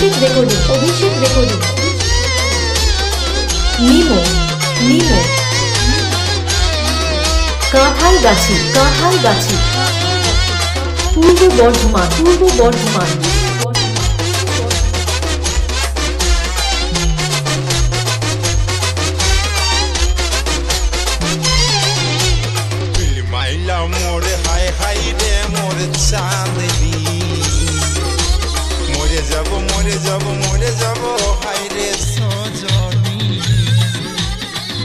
অভিষেক recording নিমো কাঁঠালগাছি পূর্ব বর্ধমান मोरे हाय हाय रे मोरे चांदनी मोरे जब हाय रे सजनी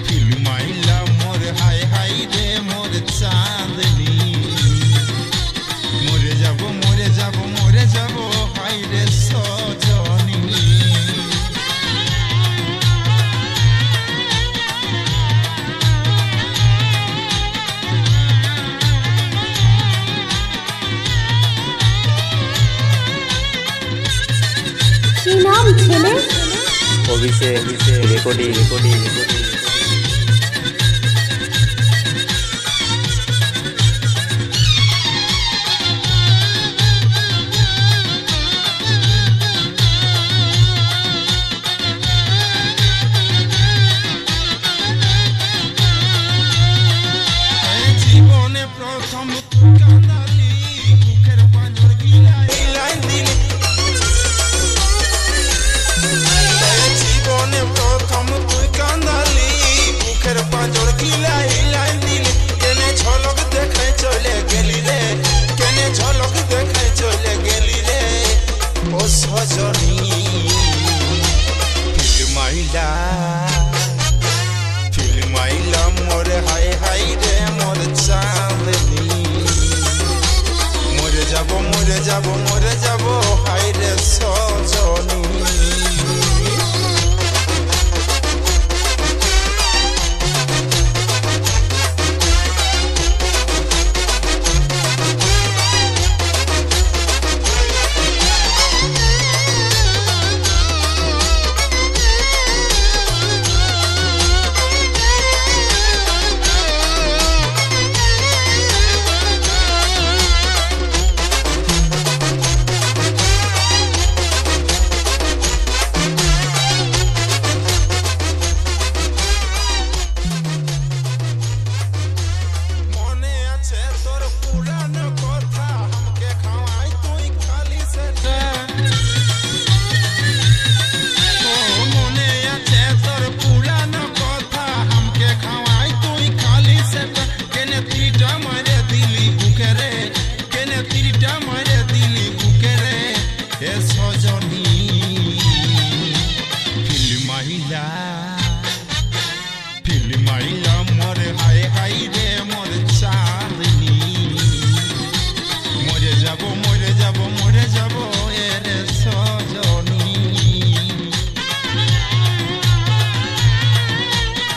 फिल्माइला मोरे हाय हाय रे मोरे चांदनी मोरे जब हाय रे सजनी नाम छेले অভিষেক রেকর্ডিং জীবনে প্রথম কাঁদালি বুকের পাঁজর গিলাই দিলি জীবনে প্রথম তুই কাঁদালি বুকের পাঁজর গিলাই দিলি কেনে ঝলক দেখে চলে গেলি রে ও সজনী फिल्माइला मोरे हाय हाय रे मोरे चांदनी मोरे जब हाय रे सजनी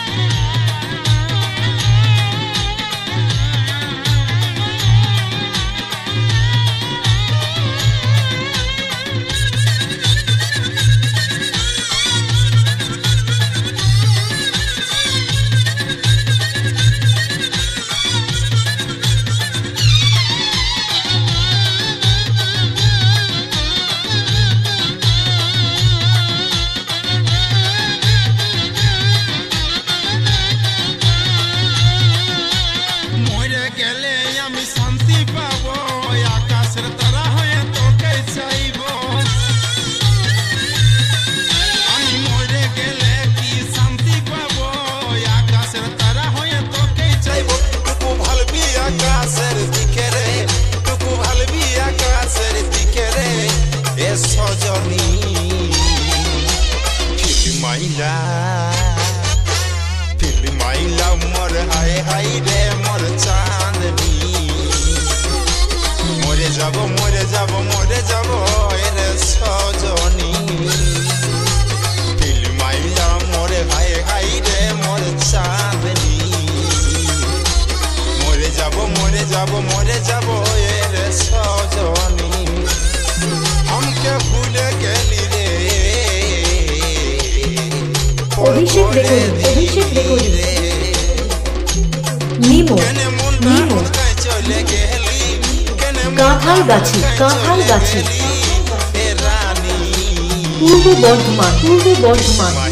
फिल्माइला मोरे हाय हाय रे मोरे चांदनी मोरे जब रे सजनी सजनी फिल्माइला मोर हाय हाय रे मोर चांदनी मोरे जब रे सजनी फिल्माइला मोर हाय हाय रे मोर चांदनी मोरे जब रे सजनी हमके भूल गेली रे অভিষেক রেকর্ডিং নিমো কাঁঠালগাছি পূর্ব বর্ধমান পূর্ব বর্ধমান